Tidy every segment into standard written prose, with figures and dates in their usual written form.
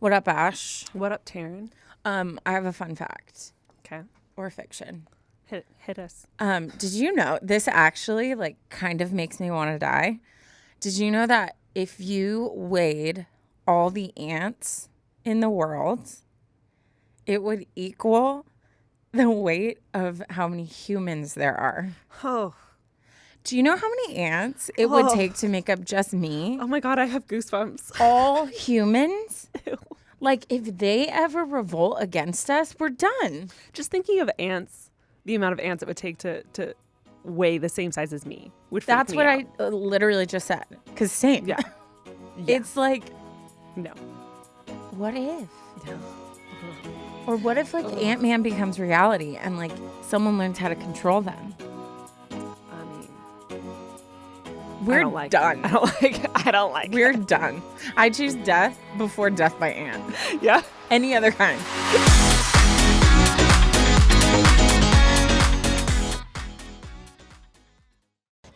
What up, Ash? What up, Taryne? I have a fun fact. Okay. Or fiction. Hit us. Did you know this actually kind of makes me want to die? Did you know that if you weighed all the ants in the world, it would equal the weight of how many humans there are? Oh. Do you know how many ants it would take to make up just me? Oh my God, I have goosebumps. All humans? Ew. If they ever revolt against us, we're done. Just thinking of ants, the amount of ants it would take to weigh the same size as me would freak That's me what out. I literally just said. Because same. Yeah. It's no. What if? No. Or what if Ant-Man becomes reality and someone learns how to control them? I mean, We're done. I don't like We're it. done. I choose death before death by ant. Yeah. Any other kind.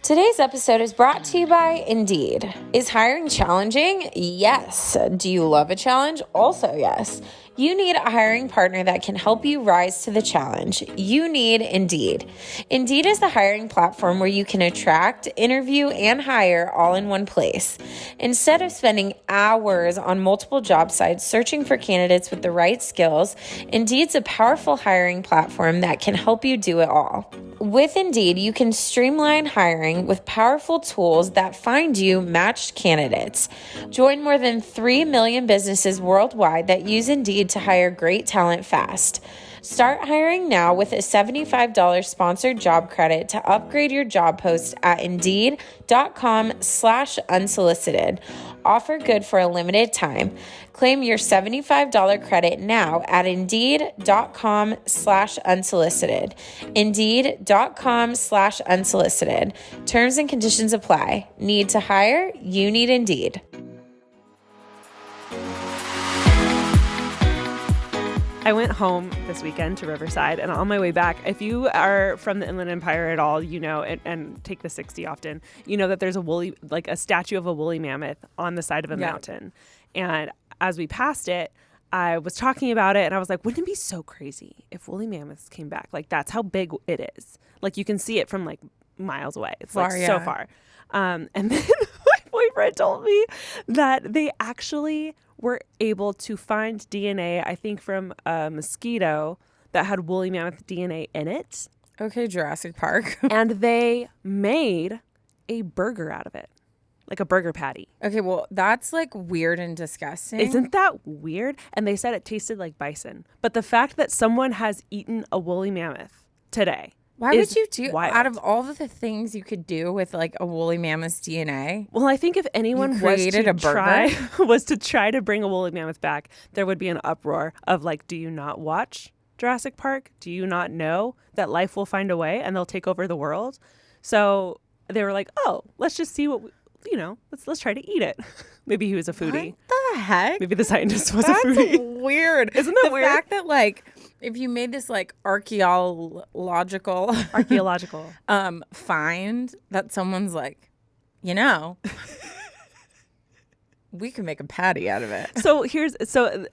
Today's episode is brought to you by Indeed. Is hiring challenging? Yes. Do you love a challenge? Also, yes. You need a hiring partner that can help you rise to the challenge. You need Indeed. Indeed is the hiring platform where you can attract, interview, and hire all in one place. Instead of spending hours on multiple job sites searching for candidates with the right skills, Indeed's a powerful hiring platform that can help you do it all. With Indeed, you can streamline hiring with powerful tools that find you matched candidates. Join more than 3 million businesses worldwide that use Indeed to hire great talent fast. Start hiring now with a $75 sponsored job credit to upgrade your job post at Indeed.com/unsolicited. Offer good for a limited time. Claim your $75 credit now at Indeed.com/unsolicited. Indeed.com/unsolicited. Terms and conditions apply. Need to hire? You need Indeed. I went home this weekend to Riverside, and on my way back, if you are from the Inland Empire at all, and take the 60 often, you know that there's a statue of a woolly mammoth on the side of a mountain. And as we passed it, I was talking about it, and I was like, wouldn't it be so crazy if woolly mammoths came back? That's how big it is. You can see it from miles away. It's so far. And then my boyfriend told me that they actually were able to find DNA, I think, from a mosquito that had woolly mammoth DNA in it. Okay, Jurassic Park. And they made a burger out of it, like a burger patty. Okay, well, that's weird and disgusting. Isn't that weird? And they said it tasted like bison. But the fact that someone has eaten a woolly mammoth today. Why would you do wild. Out of all of the things you could do with a woolly mammoth's DNA? Well, I think if anyone was to try to bring a woolly mammoth back, there would be an uproar of do you not watch Jurassic Park? Do you not know that life will find a way and they'll take over the world? So they were like, oh, let's just see what let's try to eat it. Maybe he was a foodie. What the heck? Maybe the scientist was a foodie. That's weird. Isn't that weird? The fact that if you made this archaeological find that someone's we can make a patty out of it.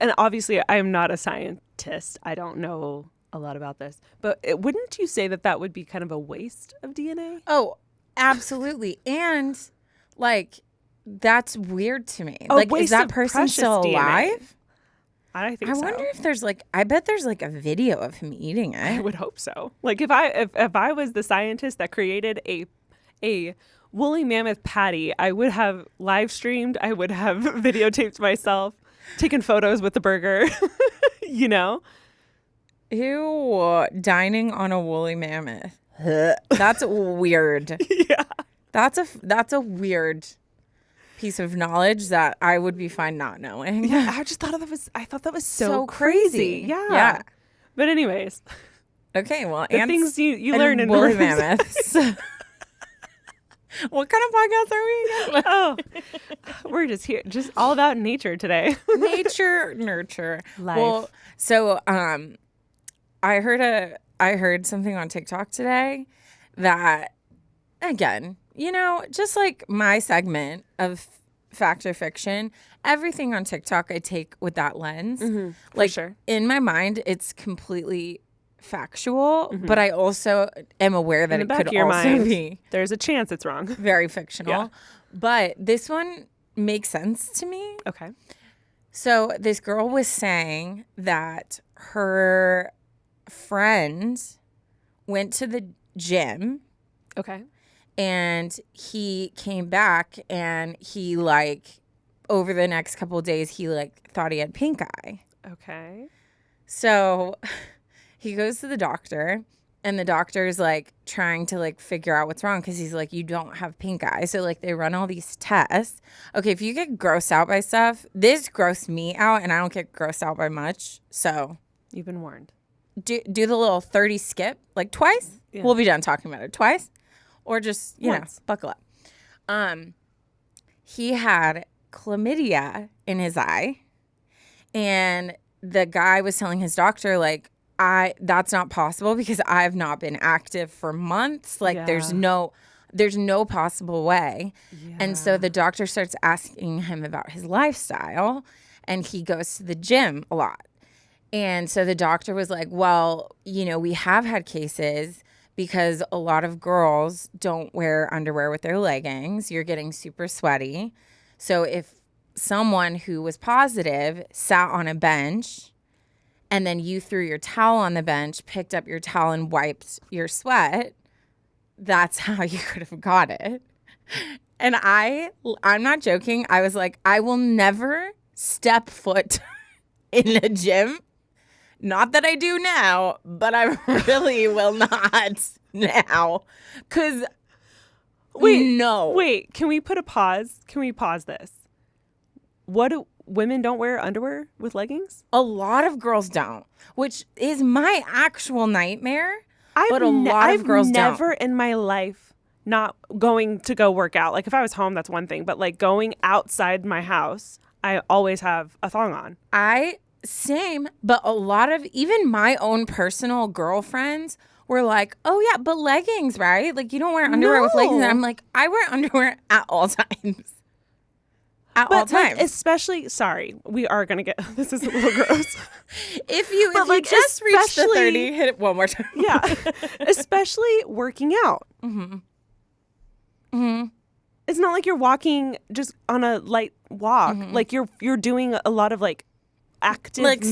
And obviously I am not a scientist. I don't know a lot about this, but wouldn't you say that would be kind of a waste of DNA? Oh, absolutely. And that's weird to me. Is that person still alive? I think so. I wonder if there's I bet there's a video of him eating it. I would hope so. If I was the scientist that created a woolly mammoth patty, I would have live streamed. I would have videotaped myself, taken photos with the burger. Ew, dining on a woolly mammoth. That's weird. Yeah. That's a weird piece of knowledge that I would be fine not knowing. Yeah, I thought that was so crazy. Yeah. But anyways. Okay, well, the things you learn in woolly mammoths. What kind of podcast are we again? Oh, we're just here, just all about nature today. Nature, nurture, life. Well, so I heard something on TikTok today that, again, just my segment of fact or fiction. Everything on TikTok I take with that lens. For sure. In my mind, it's completely factual, but I also am aware that In the it back could of your also mind, be there's a chance it's wrong. very fictional. Yeah. But this one makes sense to me. Okay. So this girl was saying that her friend went to the gym Okay. and he came back and he like over the next couple of days he like thought he had pink eye. Okay. So he goes to the doctor and the doctor is like trying to like figure out what's wrong because he's like, you don't have pink eye. So like they run all these tests. Okay, if you get grossed out by stuff, this grossed me out and I don't get grossed out by much. So You've been warned. do the little 30 skip like twice. Yeah. We'll be done talking about it twice. Or just, you know, Once. buckle up. He had chlamydia in his eye. And the guy was telling his doctor, like, that's not possible because I've not been active for months. Like, there's no possible way. Yeah. And so the doctor starts asking him about his lifestyle. And he goes to the gym a lot. And so the doctor was like, well, you know, we have had cases because a lot of girls don't wear underwear with their leggings. You're getting super sweaty. So if someone who was positive sat on a bench and then you threw your towel on the bench, picked up your towel and wiped your sweat, that's how you could have got it. And I'm not joking. I was like, I will never step foot in a gym. Not that I do now, but I really will not now. Because, Wait, can we put a pause? Can we pause this? What do women don't wear underwear with leggings? A lot of girls don't, which is my actual nightmare. But a lot of girls don't. I've never in my life not going to go work out. Like if I was home, that's one thing. But like going outside my house, I always have a thong on. Same, but a lot of even my own personal girlfriends were like, oh yeah, but leggings, right? Like you don't wear underwear with leggings. And I'm like, I wear underwear at all times. All times. Like, especially, sorry, we are going to get, this is a little gross. If you just reached the 30, hit it one more time. Yeah. Especially working out. It's not like you're walking just on a light walk. Like you're doing a lot of like active like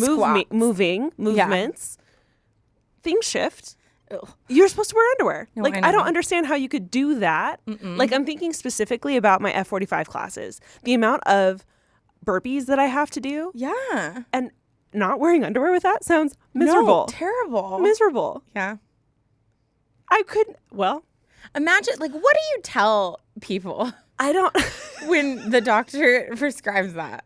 movements. Things shift. Ugh. You're supposed to wear underwear. No, like I don't understand how you could do that. Like I'm thinking specifically about my F45 classes. The amount of burpees that I have to do. Yeah. And not wearing underwear with that sounds miserable. No, terrible. Miserable. Yeah. I couldn't. Well, imagine, like, what do you tell people? I don't. when the doctor prescribes that?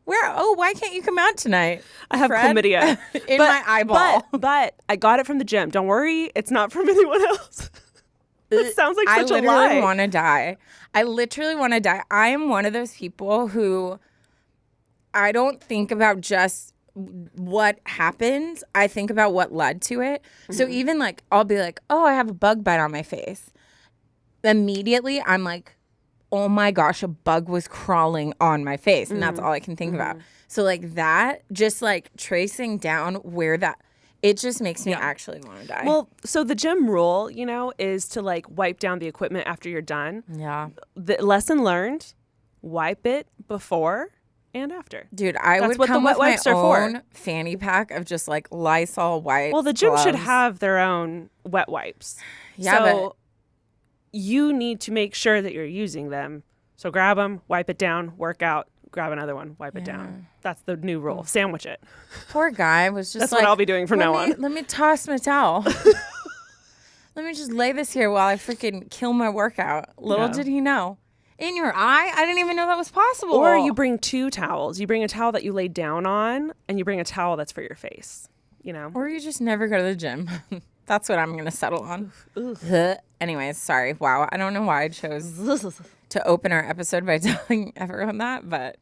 Why can't you come out tonight? I have chlamydia in my eyeball. But I got it from the gym. Don't worry, it's not from anyone else. It sounds like such a lie. I literally want to die. I am one of those people who I don't think about just what happened. I think about what led to it. So even like I'll be like, oh, I have a bug bite on my face. Immediately I'm like, oh my gosh, a bug was crawling on my face. And that's all I can think about. So like that, just like tracing down where that, it just makes me actually want to die. Well, so the gym rule, is to like wipe down the equipment after you're done. Yeah. The lesson learned, wipe it before and after. Dude, That's would what come the wet with wipes my are own for. Fanny pack of just like Lysol wipes. Well, the gym should gloves. have their own wet wipes. Yeah, so you need to make sure that you're using them. So grab them, wipe it down, work out, grab another one, wipe it down. That's the new rule. Sandwich it. Poor guy was just That's like, what I'll be doing from now on. Let me toss my towel. Let me just lay this here while I freaking kill my workout. Little did he know. In your eye? I didn't even know that was possible. Or you bring two towels. You bring a towel that you lay down on, and you bring a towel that's for your face. Or you just never go to the gym. That's what I'm going to settle on. Anyways, sorry. Wow. I don't know why I chose to open our episode by telling everyone that, but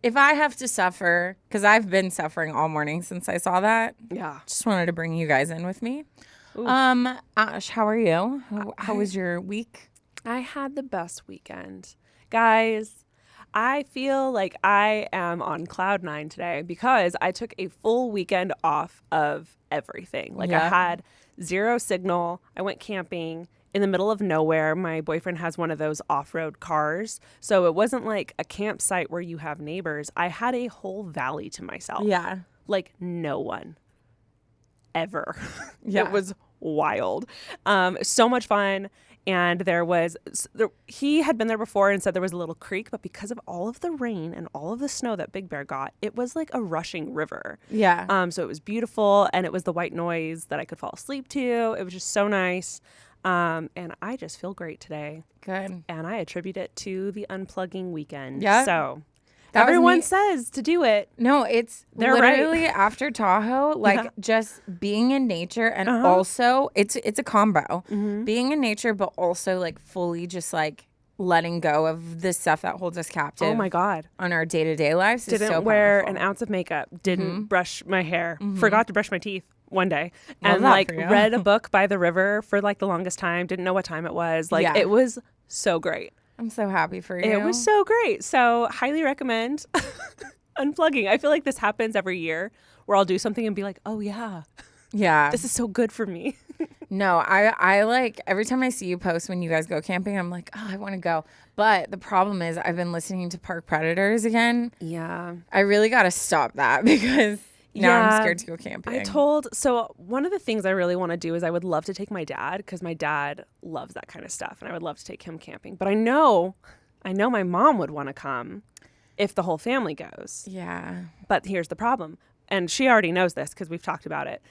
if I have to suffer, because I've been suffering all morning since I saw that. Yeah. Just wanted to bring you guys in with me. Ash, how are you? How was your week? I had the best weekend. Guys, I feel like I am on cloud 9 today because I took a full weekend off of everything. Like I had zero signal. I went camping in the middle of nowhere. My boyfriend has one of those off-road cars. So it wasn't like a campsite where you have neighbors. I had a whole valley to myself. Yeah. Like no one ever. Yeah. It was wild. So much fun. And he had been there before and said there was a little creek, but because of all of the rain and all of the snow that Big Bear got, it was like a rushing river. Yeah. So it was beautiful, and it was the white noise that I could fall asleep to. It was just so nice. And I just feel great today. Good. And I attribute it to the unplugging weekend. Yeah. So That was everyone me. says to do it. No, it's They're literally after Tahoe, like just being in nature and also it's a combo. Being in nature, but also like fully just like letting go of the stuff that holds us captive. Oh my God. On our day-to-day lives is Didn't so wear powerful. an ounce of makeup. Didn't brush my hair. Forgot to brush my teeth one day. Love And that like for you. read a book by the river for like the longest time. Didn't know what time it was. Like it was so great. I'm so happy for you. It was so great. So highly recommend unplugging. I feel like this happens every year where I'll do something and be like, oh yeah, Yeah. this is so good for me. No, I like every time I see you post when you guys go camping, I'm like, oh, I want to go. But the problem is I've been listening to Park Predators again. Yeah. I really got to stop that because now I'm scared to go camping. So one of the things I really want to do is I would love to take my dad because my dad loves that kind of stuff and I would love to take him camping. But I know my mom would want to come if the whole family goes. Yeah. But here's the problem. And she already knows this because we've talked about it.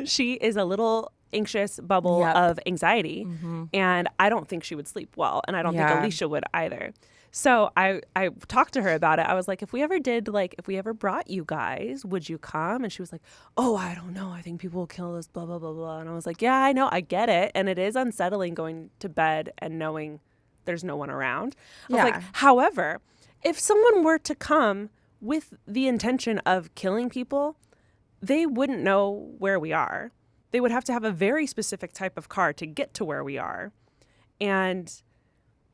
She is a little anxious bubble of anxiety. And I don't think she would sleep well. And I don't think Alicia would either. So I talked to her about it. I was like, if we ever brought you guys, would you come? And she was like, oh, I don't know. I think people will kill us, blah, blah, blah, blah. And I was like, yeah, I know. I get it. And it is unsettling going to bed and knowing there's no one around. I was like, however, if someone were to come with the intention of killing people, they wouldn't know where we are. They would have to have a very specific type of car to get to where we are. And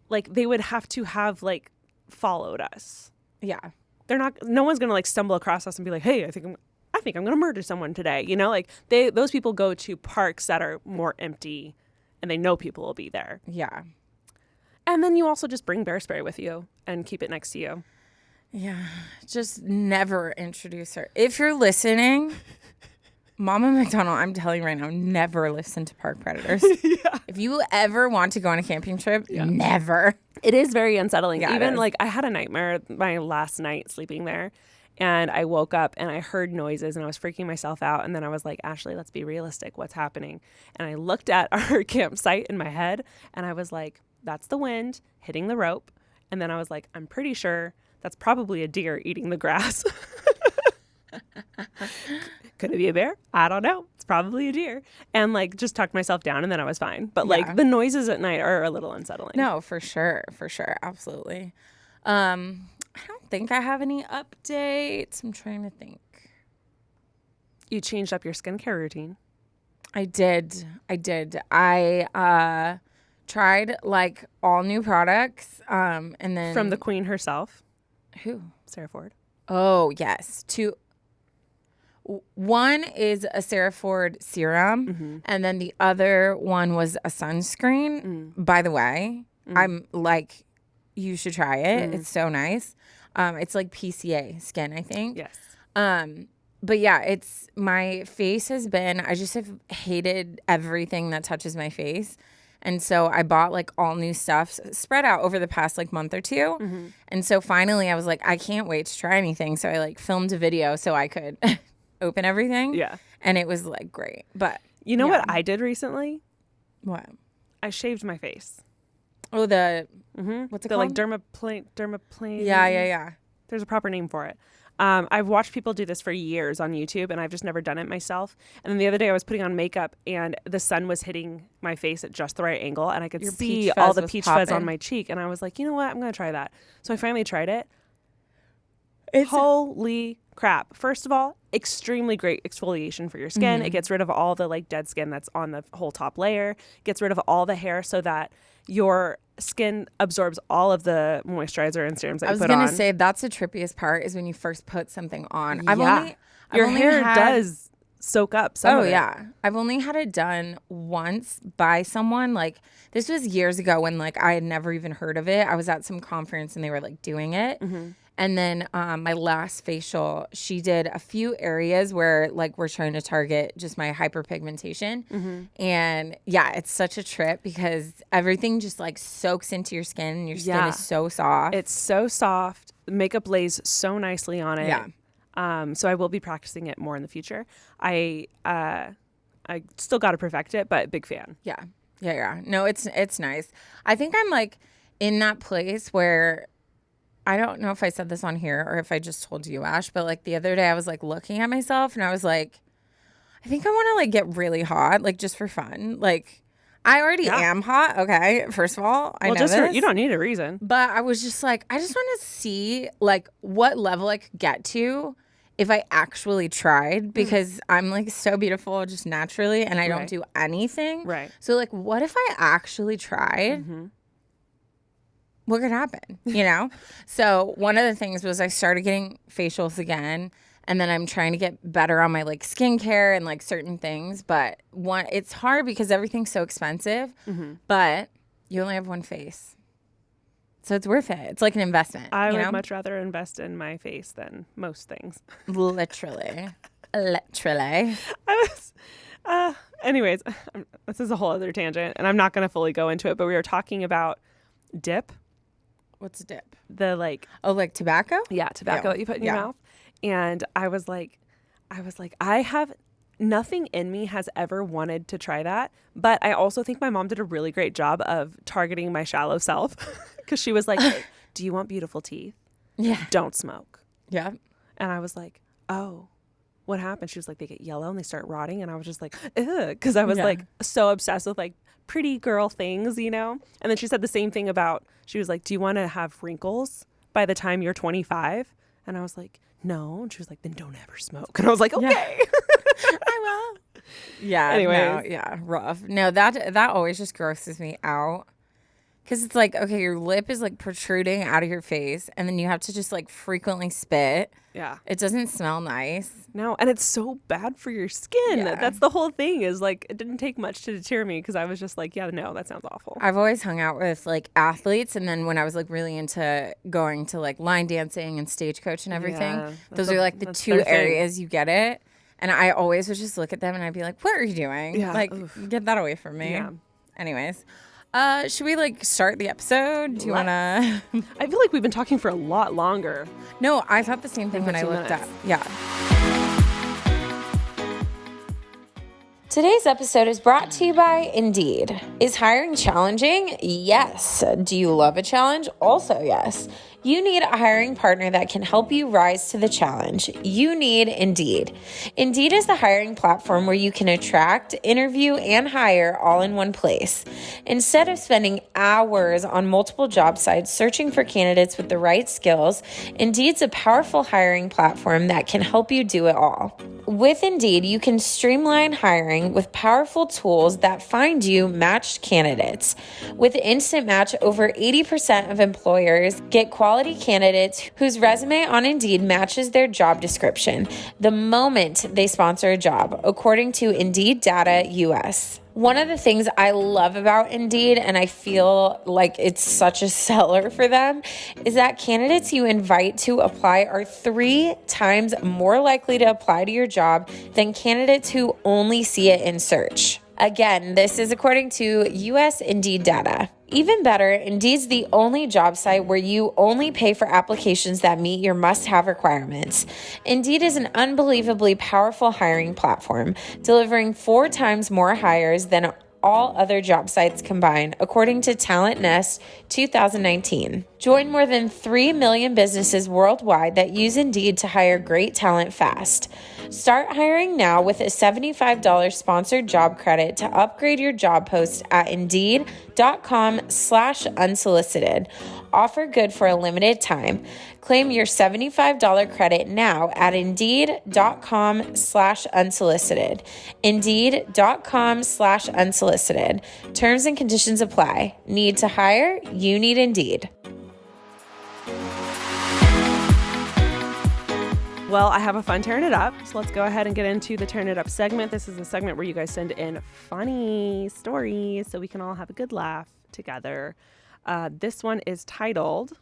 like they would have to have like followed us. Yeah. No one's going to like stumble across us and be like, hey, I think I'm going to murder someone today. You know, like those people go to parks that are more empty and they know people will be there. Yeah. And then you also just bring bear spray with you and keep it next to you. Yeah. Just never introduce her. If you're listening, Mama McDonald, I'm telling you right now, never listen to Park Predators. If you ever want to go on a camping trip, never. It is very unsettling. Yeah, Even like I had a nightmare my last night sleeping there and I woke up and I heard noises and I was freaking myself out. And then I was like, Ashley, let's be realistic. What's happening? And I looked at our campsite in my head and I was like, that's the wind hitting the rope. And then I was like, I'm pretty sure that's probably a deer eating the grass. Could it be a bear? I don't know. It's probably a deer. And like just tucked myself down and then I was fine. But like the noises at night are a little unsettling. No, for sure. For sure. Absolutely. I don't think I have any updates. I'm trying to think. You changed up your skincare routine. I did. I tried like all new products. And then From the queen herself. who? Sarah Ford. Oh, yes. One is a Sarah Ford serum, and then the other one was a sunscreen. By the way, I'm like, you should try it. It's so nice. It's like PCA skin, I think. Yes. But yeah, my face has been, I just have hated everything that touches my face. And so I bought like all new stuff spread out over the past like month or two. And so finally I was like, I can't wait to try anything. So I like filmed a video so I could open everything. Yeah. And it was like great. But You know what I did recently? what? I shaved my face. Oh, what's it The like called? dermaplane. Yeah. There's a proper name for it. I've watched people do this for years on YouTube, and I've just never done it myself. And then the other day I was putting on makeup, and the sun was hitting my face at just the right angle, and I could Your see peach all fuzz the was peach fuzz on popping. my cheek. And I was like, you know what? I'm going to try that. So I finally tried it. It's Holy crap. First of all, extremely great exfoliation for your skin. It gets rid of all the like dead skin that's on the whole top layer, gets rid of all the hair so that your skin absorbs all of the moisturizer and serums that I you was put gonna on. say that's the trippiest part is when you first put something on. Your hair does soak up some of it. Yeah. I've only had it done once by someone. Like, this was years ago when, like, I had never even heard of it. I was at some conference and they were, like, doing it. Mm-hmm. And then my last facial, she did a few areas where, like, we're trying to target just my hyperpigmentation. Mm-hmm. And, yeah, it's such a trip because everything just, like, soaks into your skin. And your skin is so soft. It's so soft. Makeup lays so nicely on it. Yeah. So I will be practicing it more in the future. I still got to perfect it, but big fan. Yeah. No, it's nice. I think I'm, like, in that place where I don't know if I said this on here or if I just told you, Ash, but, like, the other day I was, like, looking at myself and I was like, I think I want to, like, get really hot, like, just for fun. Like, I already am hot. Okay. First of all, I know this. You don't need a reason. But I was just like, I just want to see, like, what level I could get to if I actually tried, because I'm, like, so beautiful just naturally and I don't do anything. Right. So, like, what if I actually tried? Mm-hmm. What could happen, you know? So one of the things was I started getting facials again, and then I'm trying to get better on my, like, skincare and, like, certain things. But it's hard because everything's so expensive, but you only have one face. So it's worth it. It's like an investment. I would much rather invest in my face than most things. Literally. Anyways, this is a whole other tangent, and I'm not going to fully go into it, but we were talking about dip. What's a dip? The, like... Oh, like tobacco? Yeah, tobacco that you put in your mouth. And I was like, I have... Nothing in me has ever wanted to try that. But I also think my mom did a really great job of targeting my shallow self. Because she was like, hey, do you want beautiful teeth? Yeah. Don't smoke. Yeah. And I was like, oh, what happened? She was like, they get yellow and they start rotting. And I was just like, ugh. Because I was like so obsessed with, like, pretty girl things, you know? And then she said the same thing about, she was like, do you want to have wrinkles by the time you're 25? And I was like, no. And she was like, then don't ever smoke. And I was like, okay. I will. Yeah. Anyways. No, yeah. Rough. No, that always just grosses me out. Because it's like, okay, your lip is, like, protruding out of your face, and then you have to just, like, frequently spit. Yeah. It doesn't smell nice. No, and it's so bad for your skin. Yeah. That's the whole thing, is, like, it didn't take much to deter me, because I was just like, yeah, no, that sounds awful. I've always hung out with, like, athletes, and then when I was, like, really into going to, like, line dancing and stagecoach and everything, those are, like, the two areas you get it. And I always would just look at them and I'd be like, what are you doing? Yeah. Like, get that away from me. Yeah. Anyways. Should we, like, start the episode? Do you want to? I feel like we've been talking for a lot longer. No, I thought the same thing when I looked up. Yeah. Today's episode is brought to you by Indeed. Is hiring challenging? Yes. Do you love a challenge? Also, yes. You need a hiring partner that can help you rise to the challenge. You need Indeed. Indeed is the hiring platform where you can attract, interview, and hire all in one place. Instead of spending hours on multiple job sites searching for candidates with the right skills, Indeed's a powerful hiring platform that can help you do it all. With Indeed, you can streamline hiring with powerful tools that find you matched candidates. With Instant Match, over 80% of employers get quality candidates whose resume on Indeed matches their job description the moment they sponsor a job, according to Indeed Data US. One of the things I love about Indeed, and I feel like it's such a seller for them, is that candidates you invite to apply are 3 times more likely to apply to your job than candidates who only see it in search. Again, this is according to US Indeed data. Even better, Indeed's the only job site where you only pay for applications that meet your must-have requirements. Indeed is an unbelievably powerful hiring platform, delivering 4 times more hires than all other job sites combined, according to Talent Nest 2019. Join more than 3 million businesses worldwide that use Indeed to hire great talent fast. Start hiring now with a $75 sponsored job credit to upgrade your job post at Indeed.com/unsolicited. Offer good for a limited time. Claim your $75 credit now at Indeed.com/unsolicited. Indeed.com/unsolicited. Terms and conditions apply. Need to hire? You need Indeed. Well, I have a fun Turn It Up, so let's go ahead and get into the Turn It Up segment. This is a segment where you guys send in funny stories so we can all have a good laugh together. This one is titled,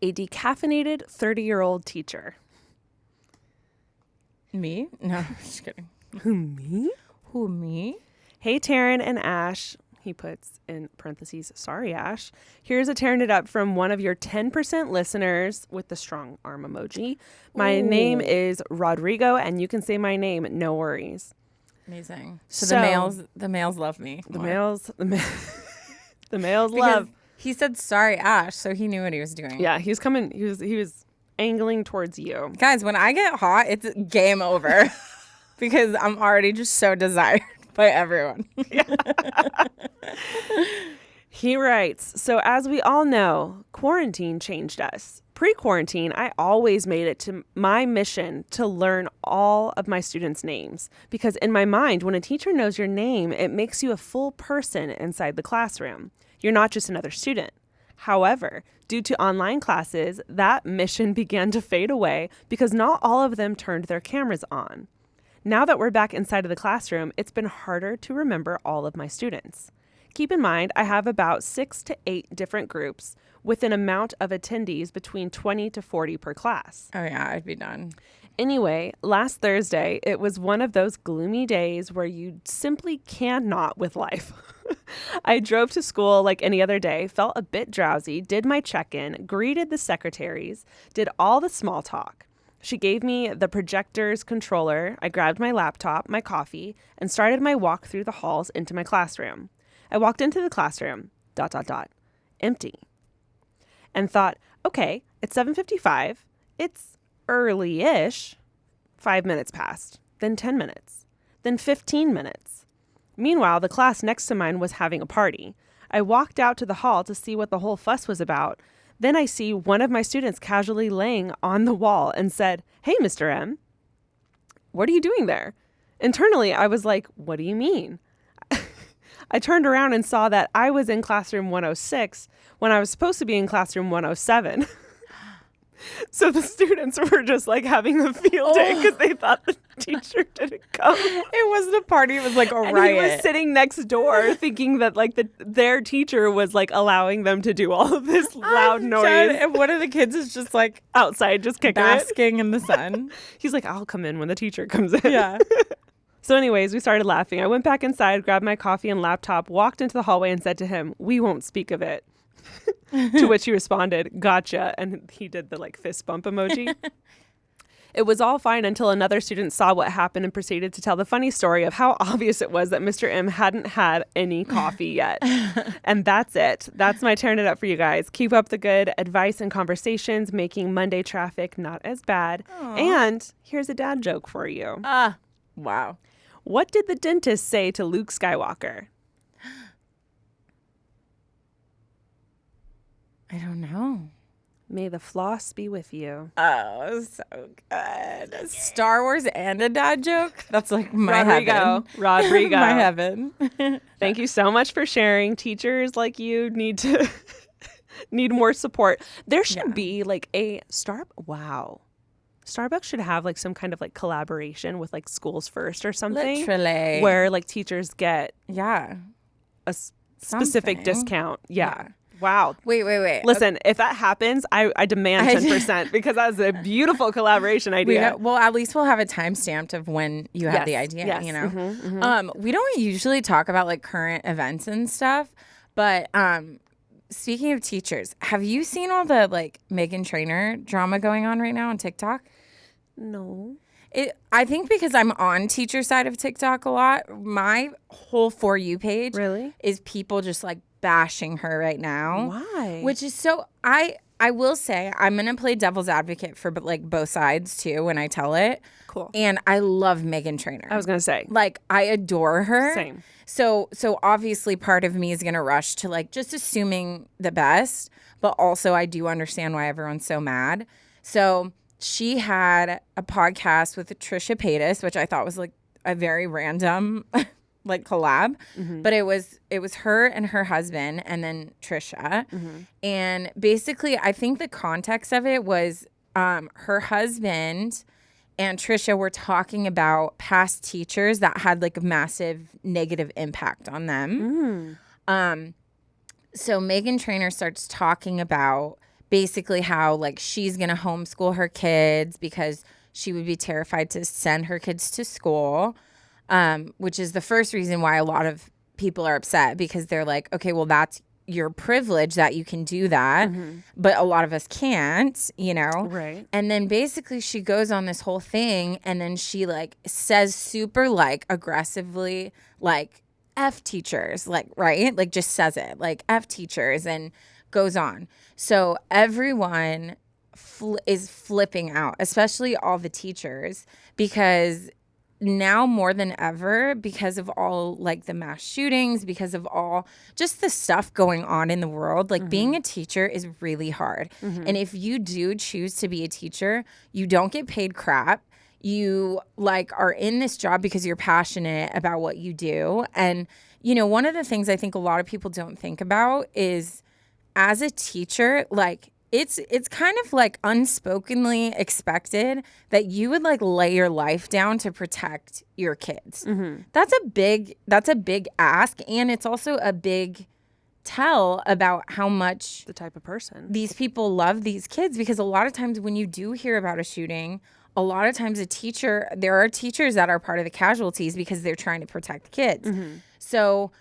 A Decaffeinated 30-Year-Old Teacher. Me? No, just kidding. Who, me? Who, me? Hey, Taryne and Ash. He puts in parentheses, sorry, Ash. Here's a Turn It Up from one of your 10% listeners with the strong arm emoji. My name is Rodrigo, and you can say my name, no worries. Amazing. So the males love me. The more. males Because love. He said sorry, Ash, so he knew what he was doing. Yeah, he's coming. He was angling towards you. Guys, when I get hot, it's game over because I'm already just so desired by everyone. He writes, so as we all know, quarantine changed us. Pre-quarantine, I always made it to my mission to learn all of my students' names because in my mind, when a teacher knows your name, it makes you a full person inside the classroom. You're not just another student. However, due to online classes, that mission began to fade away because not all of them turned their cameras on. Now that we're back inside of the classroom, it's been harder to remember all of my students. Keep in mind, I have about 6 to 8 different groups with an amount of attendees between 20 to 40 per class. Oh, yeah, I'd be done. Anyway, last Thursday, it was one of those gloomy days where you simply cannot with life. I drove to school like any other day, felt a bit drowsy, did my check-in, greeted the secretaries, did all the small talk. She gave me the projector's controller. I grabbed my laptop, my coffee, and started my walk through the halls into my classroom. I walked into the classroom, ... empty. And thought, okay, it's 7:55. It's early-ish. 5 minutes passed, then 10 minutes, then 15 minutes. Meanwhile, the class next to mine was having a party. I walked out to the hall to see what the whole fuss was about. Then I see one of my students casually laying on the wall and said, "Hey, Mr. M, what are you doing there?" Internally, I was like, what do you mean? I turned around and saw that I was in classroom 106 when I was supposed to be in classroom 107. So the students were just like having a field day because they thought the teacher didn't come. It wasn't a party. It was like a And riot. he was sitting next door thinking that like their teacher was like allowing them to do all of this loud noise. And one of the kids is just like Outside just kicking it. basking in the sun. He's like, I'll come in when the teacher comes in. Yeah. So anyways, we started laughing. I went back inside, grabbed my coffee and laptop, walked into the hallway and said to him, "We won't speak of it." To which he responded, "Gotcha." And he did the like fist bump emoji. It was all fine until another student saw what happened and proceeded to tell the funny story of how obvious it was that Mr. M hadn't had any coffee yet. And that's it. That's my Turn It Up for you guys. Keep up the good advice and conversations, making Monday traffic not as bad. Aww. And here's a dad joke for you. Wow. What did the dentist say to Luke Skywalker? I don't know. May the floss be with you. Oh, so good. Star Wars and a dad joke? That's like my heaven. Rodrigo. My heaven. Thank you so much for sharing. Teachers like you need more support. There should be like a Starbucks should have like some kind of like collaboration with like Schools First or something. Literally. Where like teachers get a specific discount. Yeah. Wow. Wait. Listen, if that happens, I demand 10% because that's a beautiful collaboration idea. Well, at least we'll have a timestamp of when you had the idea, you know? Mm-hmm. We don't usually talk about like current events and stuff, but speaking of teachers, have you seen all the like Meghan Trainor drama going on right now on TikTok? No. I think because I'm on teacher side of TikTok a lot, my whole For You page really is people just like bashing her right now. Why? Which is so, I I will say I'm going to play devil's advocate for like both sides too when I tell it. Cool. And I love Meghan Trainor. I was going to say. Like, I adore her. Same. So obviously part of me is going to rush to like just assuming the best, but also I do understand why everyone's so mad. So she had a podcast with Trisha Paytas, which I thought was like a very random like collab, but it was her and her husband and then Trisha. And basically I think the context of it was her husband and Trisha were talking about past teachers that had like a massive negative impact on them. So Meghan Trainor starts talking about basically how like she's going to homeschool her kids because she would be terrified to send her kids to school, which is the first reason why a lot of people are upset, because they're like, okay, well, that's your privilege that you can do that, but a lot of us can't, you know? Right. And then basically she goes on this whole thing, and then she like says super like aggressively like F teachers, like, right? Like just says it like F teachers and goes on. So everyone is flipping out, especially all the teachers, because now more than ever, because of all like the mass shootings, because of all just the stuff going on in the world, like being a teacher is really hard. And if you do choose to be a teacher, you don't get paid crap. You like are in this job because you're passionate about what you do. And, you know, one of the things I think a lot of people don't think about is as a teacher, like it's kind of like unspokenly expected that you would like lay your life down to protect your kids. That's a big ask, and it's also a big tell about how much The type of person. these people love these kids, because a lot of times when you do hear about a shooting, a lot of times there are teachers that are part of the casualties because they're trying to protect kids. So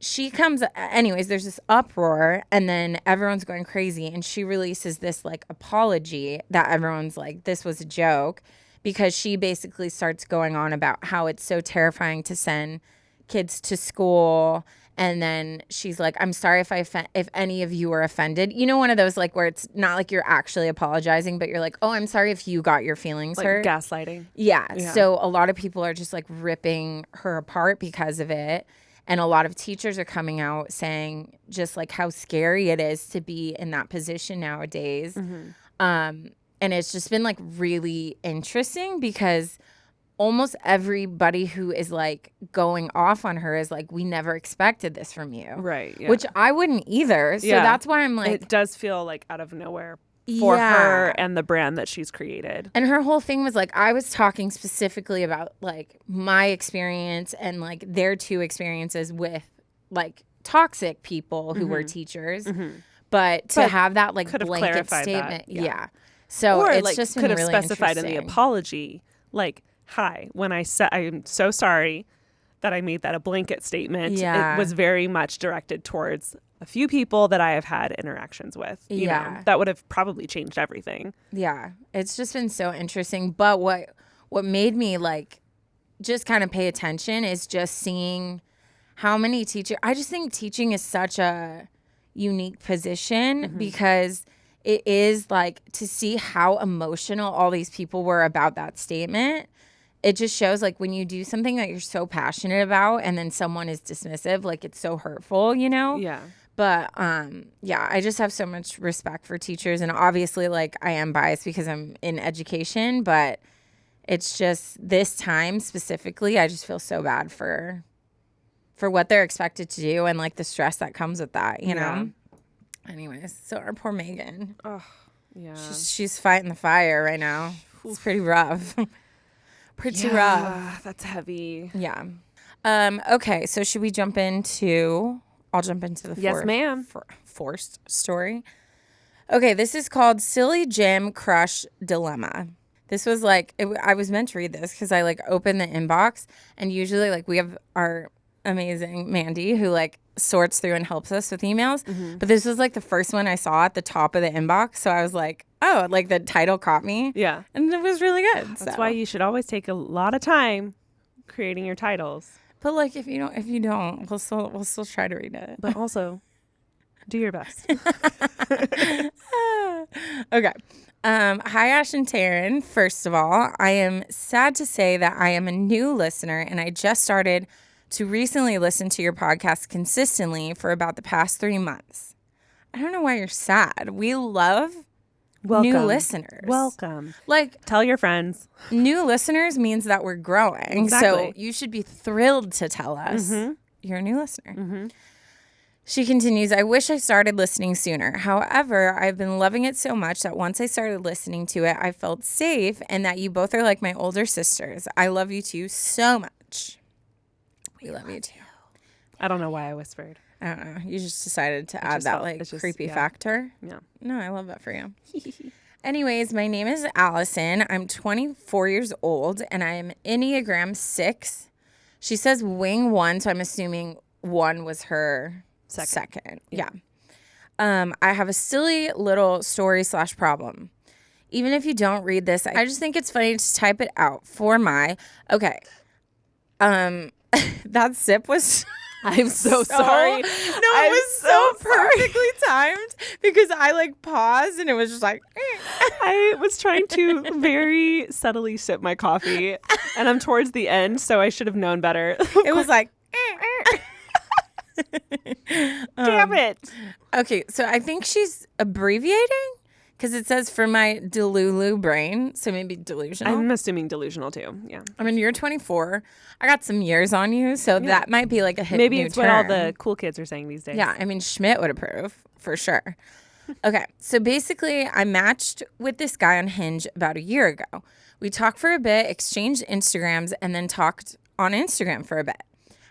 she comes, anyways, there's this uproar, and then everyone's going crazy, and she releases this like apology that everyone's like, this was a joke, because she basically starts going on about how it's so terrifying to send kids to school. And then she's like, I'm sorry if any of you were offended. You know, one of those like where it's not like you're actually apologizing, but you're like, oh, I'm sorry if you got your feelings Like hurt. gaslighting. Yeah. So a lot of people are just like ripping her apart because of it. And a lot of teachers are coming out saying just like how scary it is to be in that position nowadays. And it's just been like really interesting, because almost everybody who is like going off on her is like, we never expected this from you. Right. Yeah. Which I wouldn't either. So that's why I'm like, it does feel like out of nowhere for her and the brand that she's created. And her whole thing was like, I was talking specifically about like my experience and like their two experiences with like toxic people who were teachers. But to have that like blanket statement. That, So or it's like just been could have really specified in the interesting. apology, like, hi, when I said I'm so sorry that I made that a blanket statement, it was very much directed towards a few people that I have had interactions with. You know, that would have probably changed everything. Yeah. It's just been so interesting. But what made me like just kind of pay attention is just seeing how many teachers. I just think teaching is such a unique position, because it is like to see how emotional all these people were about that statement. It just shows like when you do something that you're so passionate about and then someone is dismissive, like it's so hurtful, you know? Yeah. But I just have so much respect for teachers, and obviously like I am biased because I'm in education, but it's just this time specifically, I just feel so bad for what they're expected to do and like the stress that comes with that, you know? Anyways, so our poor Meghan. Oh, yeah. She's fighting the fire right now. It's pretty rough. Pretty rough. That's heavy. Yeah. Okay, so should we jump into... I'll jump into the Yes, ma'am. Forced story. Okay, this is called Silly Gym Crush Dilemma. This was like... I was meant to read this because I like opened the inbox, and usually like we have our amazing Mandy who like sorts through and helps us with emails. But this was like the first one I saw at the top of the inbox. So I was like, oh, like the title caught me. Yeah. And it was really good. That's why you should always take a lot of time creating your titles. But like if you don't, we'll still try to read it. But also, Do your best. Okay. Hi, Ash and Taryne. First of all, I am sad to say that I am a new listener and I just started to recently listen to your podcast consistently for about the past 3 months. I don't know why you're sad. We love new listeners. Welcome. Like, tell your friends. New listeners means that we're growing. Exactly. So you should be thrilled to tell us you're a new listener. She continues, I wish I started listening sooner. However, I've been loving it so much that once I started listening to it, I felt safe and that you both are like my older sisters. I love you two so much. We love you too. I don't know why I whispered. I don't know. You just decided to add that creepy factor. Yeah. No, I love that for you. Anyways, my name is Allison. I'm 24 years old and I'm Enneagram 6. She says wing 1, so I'm assuming 1 was her second. Yeah. I have a silly little story / problem. Even if you don't read this, I just think it's funny to type it out for my, okay. That sip was... I'm so sorry. No, it was so perfectly timed because I like paused and it was just like... I was trying to very subtly sip my coffee and I'm towards the end, so I should have known better. It was like... Damn it. Okay, so I think she's abbreviating because it says for my delulu brain, so maybe delusional. I'm assuming delusional too. Yeah. I mean, you're 24. I got some years on you, so that might be like a hip Maybe new it's term. what all the cool kids are saying these days. Yeah, I mean, Schmidt would approve for sure. Okay, so basically, I matched with this guy on Hinge about a year ago. We talked for a bit, exchanged Instagrams, and then talked on Instagram for a bit.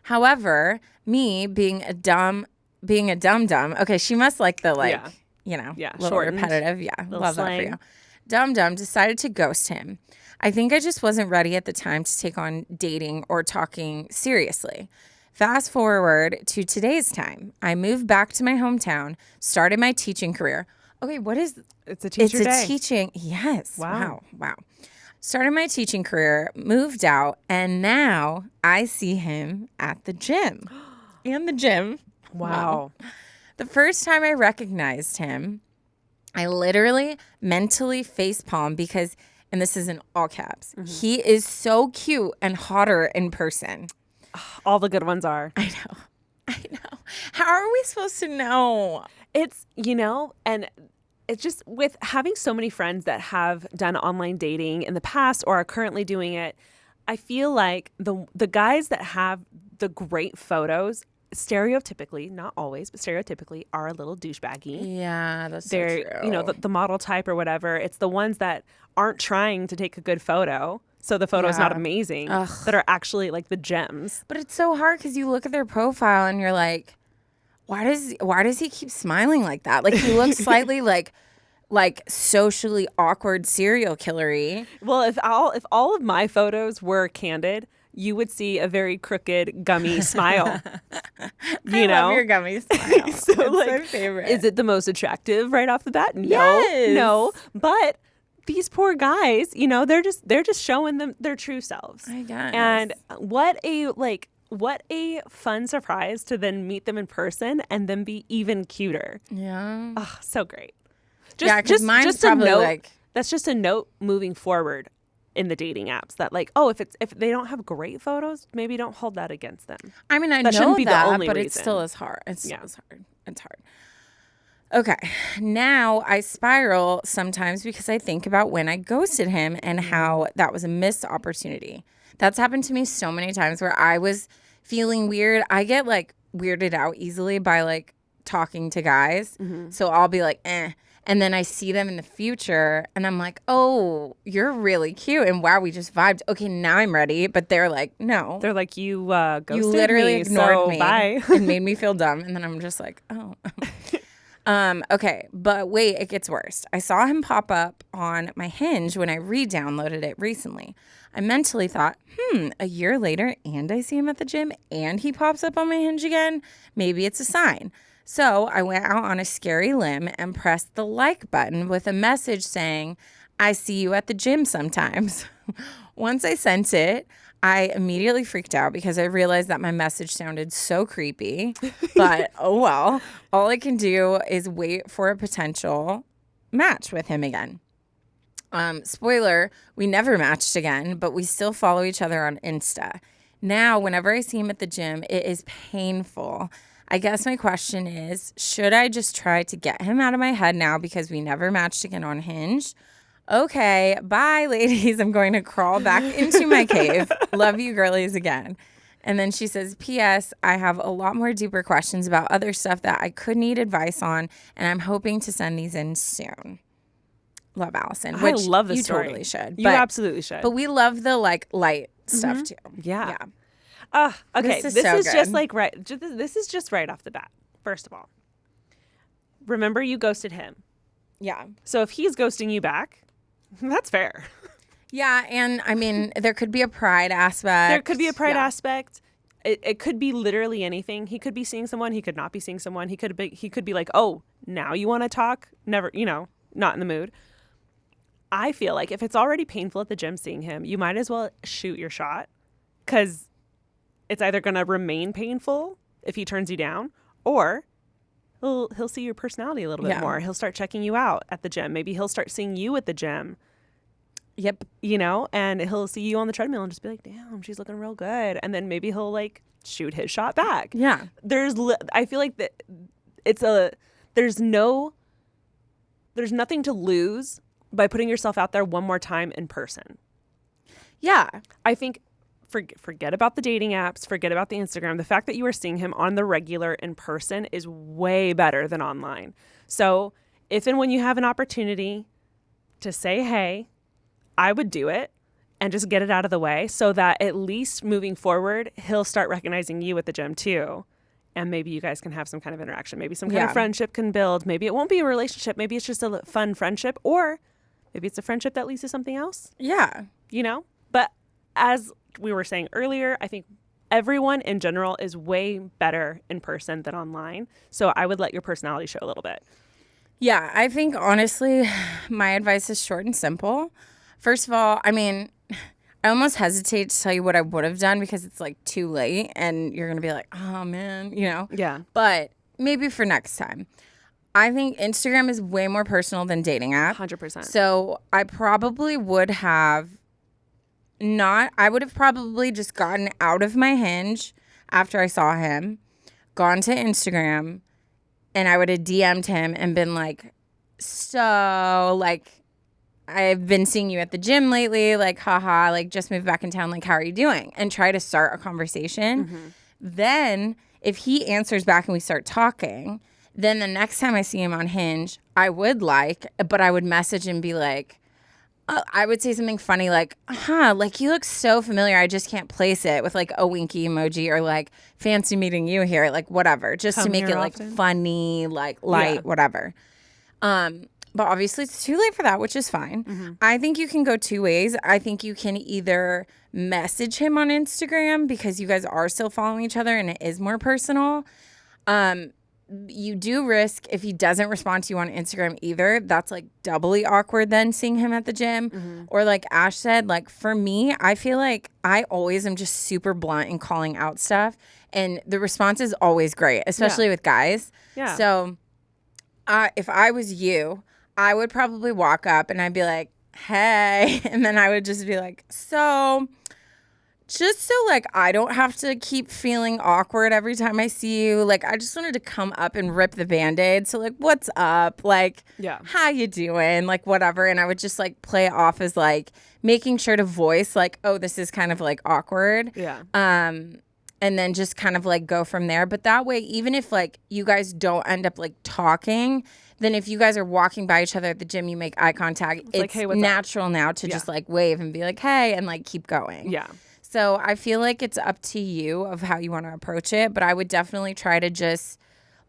However, me being a dum-dum. Okay, she must like the little shortened. repetitive. Yeah, love slang. that for you. Dum-dum decided to ghost him. I think I just wasn't ready at the time to take on dating or talking seriously. Fast forward to today's time. I moved back to my hometown, started my teaching career. Okay, what is... It's a teacher day. It's a teaching... Yes. Wow. Started my teaching career, moved out, and now I see him at the gym. And the gym. Wow. The first time I recognized him, I literally mentally facepalmed because, and this is in all caps, he is so cute and hotter in person. All the good ones are. I know. How are we supposed to know? It's, and it's just with having so many friends that have done online dating in the past or are currently doing it, I feel like the guys that have the great photos stereotypically, not always, but stereotypically are a little douchebaggy. Yeah, that's They're, so true. The model type or whatever. It's the ones that aren't trying to take a good photo. So the photo's not amazing, that are actually like the gems. But it's so hard because you look at their profile and you're like, why does he keep smiling like that? Like he looks slightly like socially awkward serial killery. Well, if all of my photos were candid, you would see a very crooked, gummy smile. I love your gummy smile. So it's like, my favorite. Is it the most attractive right off the bat? Yes. No. But these poor guys, they're just showing them their true selves. I guess. And what a fun surprise to then meet them in person and then be even cuter. Yeah. Oh, so great. Because mine's probably like... That's just a note moving forward in the dating apps that if they don't have great photos, maybe don't hold that against them. I mean, I that know shouldn't be that, the only but reason. it still is hard. It's hard. Okay. Now I spiral sometimes because I think about when I ghosted him and how that was a missed opportunity. That's happened to me so many times where I was feeling weird. I get like weirded out easily by like talking to guys. So I'll be like, eh. And then I see them in the future and I'm like, oh, you're really cute. And wow, we just vibed. Okay, now I'm ready. But they're like, no. They're like, you ghosted you literally me, ignored so me bye. and made me feel dumb. And then I'm just like, oh. Okay, but wait, it gets worse. I saw him pop up on my Hinge when I re-downloaded it recently. I mentally thought, a year later and I see him at the gym and he pops up on my Hinge again. Maybe it's a sign. So I went out on a scary limb and pressed the like button with a message saying, I see you at the gym sometimes. once I sent it, I immediately freaked out because I realized that my message sounded so creepy. But oh well. All I can do is wait for a potential match with him again. Spoiler, we never matched again, but we still follow each other on Insta. Now, whenever I see him at the gym, it is painful. I guess my question is, should I just try to get him out of my head now because we never matched again on Hinge? Okay, bye, ladies. I'm going to crawl back into my cave. Love you, girlies, again. And then she says, P.S. I have a lot more deeper questions about other stuff that I could need advice on, and I'm hoping to send these in soon. Love, Allison. I love this you story. Totally should. You absolutely should. But we love the light stuff too. Yeah. Yeah. Okay. This is This so is good. just like right. This is just right off the bat. First of all, remember you ghosted him. Yeah. So if he's ghosting you back, that's fair. Yeah, and I mean, there could be a pride aspect. There could be a pride Yeah. aspect. It could be literally anything. He could be seeing someone. He could not be seeing someone. He could be like, oh, now you want to talk? Never, not in the mood. I feel like if it's already painful at the gym seeing him, you might as well shoot your shot, because it's either going to remain painful if he turns you down, or he'll see your personality a little bit more. He'll start checking you out at the gym. Maybe he'll start seeing you at the gym. Yep. And he'll see you on the treadmill and just be like, damn, she's looking real good. And then maybe he'll like shoot his shot back. Yeah. I feel like that there's nothing to lose by putting yourself out there one more time in person. Yeah. I think forget about the dating apps, forget about the Instagram. The fact that you are seeing him on the regular in person is way better than online. So if and when you have an opportunity to say, hey, I would do it and just get it out of the way so that at least moving forward, he'll start recognizing you at the gym too. And maybe you guys can have some kind of interaction. Maybe some kind of friendship can build. Maybe it won't be a relationship. Maybe it's just a fun friendship, or maybe it's a friendship that leads to something else. Yeah. But as we were saying earlier, I think everyone in general is way better in person than online. So I would let your personality show a little bit. Yeah. I think honestly, my advice is short and simple. First of all, I mean, I almost hesitate to tell you what I would have done because it's like too late and you're going to be like, oh man, Yeah. But maybe for next time. I think Instagram is way more personal than dating app. 100%. So I probably would have I would have probably just gotten out of my Hinge after I saw him, gone to Instagram, and I would have DM'd him and been like, so like, I've been seeing you at the gym lately, like, haha, like, just moved back in town, like, how are you doing? And try to start a conversation. Mm-hmm. Then, if he answers back and we start talking, then the next time I see him on Hinge, but I would message and be like, I would say something funny like, like, you look so familiar, I just can't place it, with, like, a winky emoji, or, like, fancy meeting you here, like, whatever, just to make it, like, funny, like, light, whatever. But obviously it's too late for that, which is fine. Mm-hmm. I think you can go two ways. I think you can either message him on Instagram because you guys are still following each other and it is more personal. You do risk, if he doesn't respond to you on Instagram either, that's like doubly awkward than seeing him at the gym. Mm-hmm. Or like Ash said, like for me, I feel like I always am just super blunt in calling out stuff. And the response is always great, especially with guys. Yeah. So if I was you, I would probably walk up and I'd be like, hey. And then I would just be like, so just so like I don't have to keep feeling awkward every time I see you, like I just wanted to come up and rip the Band-Aid. So like, what's up? Like, how you doing? Like, whatever. And I would just like play it off as like making sure to voice like, oh, this is kind of like awkward. Yeah. And then just kind of like go from there. But that way, even if like you guys don't end up like talking, then if you guys are walking by each other at the gym, you make eye contact. It's like, hey, what's natural now to just like wave and be like, hey, and like keep going. Yeah. So I feel like it's up to you of how you want to approach it. But I would definitely try to just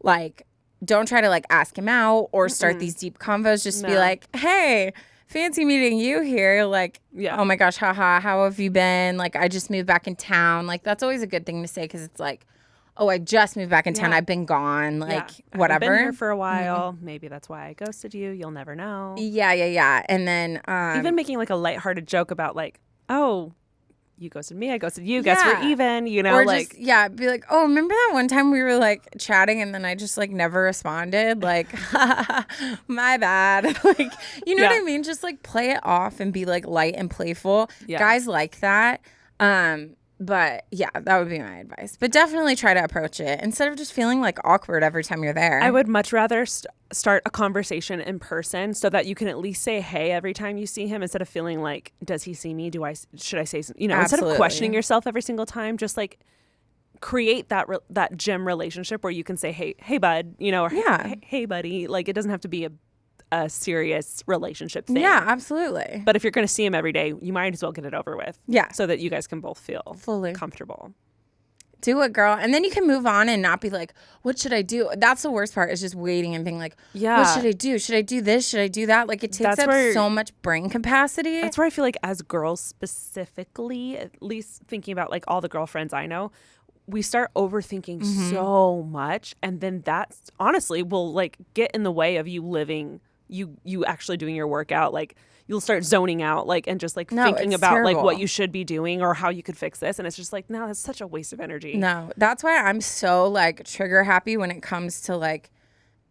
like, don't try to like ask him out or start these deep convos. Just be like, hey, fancy meeting you here. Like, oh my gosh, haha, how have you been? Like, I just moved back in town. Like, that's always a good thing to say because it's like, oh, I just moved back in town. I've been gone. Like, whatever. I've been here for a while. Mm-hmm. Maybe that's why I ghosted you. You'll never know. Yeah. And then even making like a lighthearted joke about like, oh, you ghosted me, I ghosted you, guess Yeah. we're even, you know, Or like, just, yeah, be like, oh, remember that one time we were like chatting and then I just like never responded? Like, my bad. Like, you know Yeah. what I mean? Just like play it off and be like light and playful. Yeah. Guys like that. But yeah, that would be my advice. But definitely try to approach it instead of just feeling like awkward every time you're there. I would much rather start a conversation in person so that you can at least say hey every time you see him instead of feeling like, does he see me? Should I say something? You know, instead of questioning yourself every single time, just like create that gym relationship where you can say, hey, bud, you know, or hey, buddy. Like, it doesn't have to be a serious relationship thing. Yeah, absolutely. But if you're going to see him every day, you might as well get it over with. Yeah. So that you guys can both feel fully comfortable. Do it, girl. And then you can move on and not be like, what should I do? That's the worst part, is just waiting and being like, yeah, what should I do? Should I do this? Should I do that? Like, it takes up so much brain capacity. That's where I feel like as girls specifically, at least thinking about like all the girlfriends I know, we start overthinking so much. And then that's honestly will like get in the way of you living, you actually doing your workout. Like, you'll start zoning out, like, and just like thinking about terrible. like what you should be doing or how you could fix this. And it's just like, no, that's such a waste of energy. No, that's why I'm so like trigger happy when it comes to like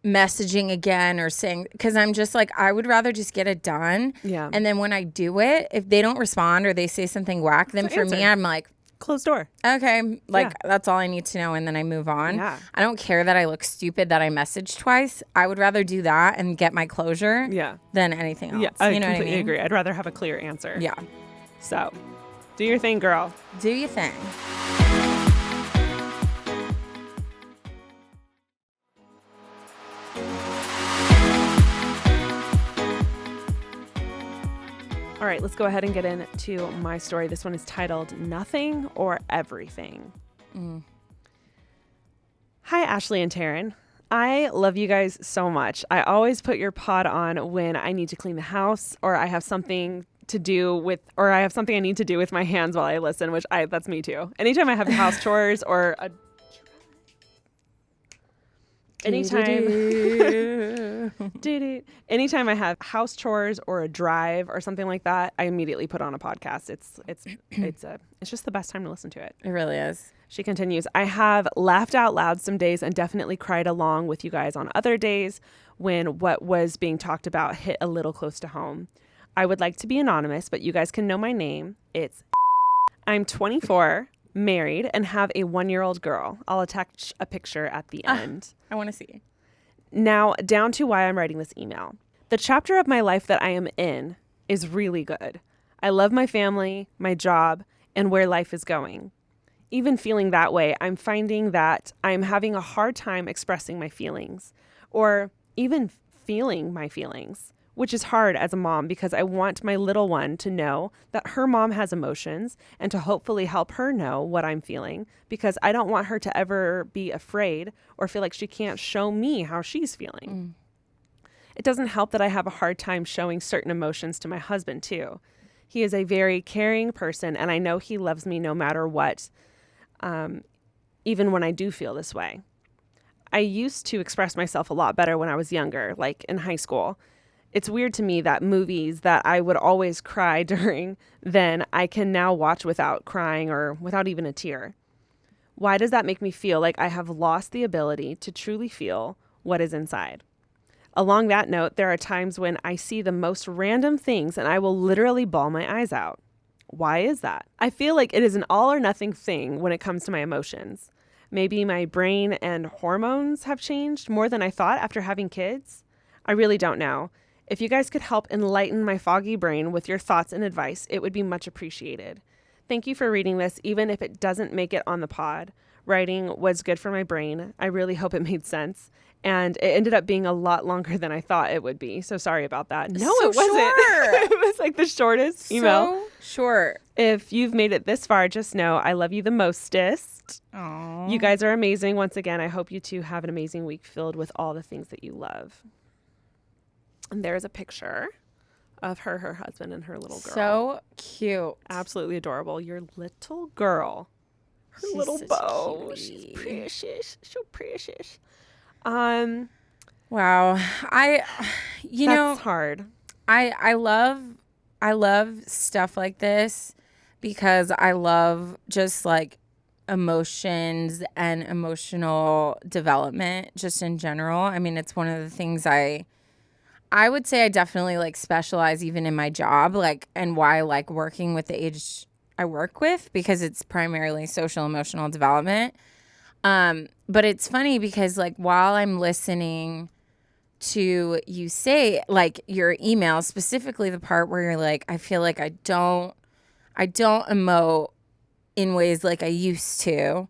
messaging again or saying, because I'm just like, I would rather just get it done. Yeah. And then when I do it, if they don't respond or they say something whack, then for me, I'm like, closed door. okay, like that's all I need to know, and then I move on. Yeah. I don't care that I look stupid that I messaged twice. I would rather do that and get my closure than anything else. Yeah, I you know completely what I mean? agree. I'd rather have a clear answer. Yeah. So, do your thing, girl. Do your thing. All right, let's go ahead and get into my story. This one is titled Nothing or Everything. Hi, Ashley and Taryne. I love you guys so much. I always put your pod on when I need to clean the house or I have something to do with, or I have something I need to do with my hands while I listen, that's me too. Anytime I have house chores or anytime I have house chores or a drive or something like that, I immediately put on a podcast. It's just the best time to listen to it. It really is. She continues, I have laughed out loud some days and definitely cried along with you guys on other days when what was being talked about hit a little close to home. I would like to be anonymous, but you guys can know my name. I'm 24, married, and have a 1-year-old girl. I'll attach a picture at the end. I want to see. Now, down to why I'm writing this email. The chapter of my life that I am in is really good. I love my family, my job, and where life is going. Even feeling that way, I'm finding that I'm having a hard time expressing my feelings or even feeling my feelings, which is hard as a mom because I want my little one to know that her mom has emotions and to hopefully help her know what I'm feeling because I don't want her to ever be afraid or feel like she can't show me how she's feeling. It doesn't help that I have a hard time showing certain emotions to my husband too. He is a very caring person and I know he loves me no matter what, even when I do feel this way. I used to express myself a lot better when I was younger, like in high school. It's weird to me that movies that I would always cry during, then I can now watch without crying or without even a tear. Why does that make me feel like I have lost the ability to truly feel what is inside? Along that note, there are times when I see the most random things and I will literally bawl my eyes out. Why is that? I feel like it is an all or nothing thing when it comes to my emotions. Maybe my brain and hormones have changed more than I thought after having kids. I really don't know. If you guys could help enlighten my foggy brain with your thoughts and advice, it would be much appreciated. Thank you for reading this, even if it doesn't make it on the pod. Writing was good for my brain. I really hope it made sense. And it ended up being a lot longer than I thought it would be. So sorry about that. No, So it wasn't. short. It was like the shortest email. So short. If you've made it this far, just know I love you the mostest. Aww. You guys are amazing. Once again, I hope you two have an amazing week filled with all the things that you love. And there is a picture of her husband, and her little girl. So cute. Absolutely adorable. Your little girl. Her She's little such a bow. cutie. She's precious. So precious. Wow. You know, That's hard. I love stuff like this because I love just like emotions and emotional development just in general. I mean, it's one of the things I would say I definitely like specialize even in my job, like, and why I like working with the age I work with, because it's primarily social emotional development. But it's funny because like while I'm listening to you say like your email, specifically the part where you're like, I feel like I don't emote in ways like I used to.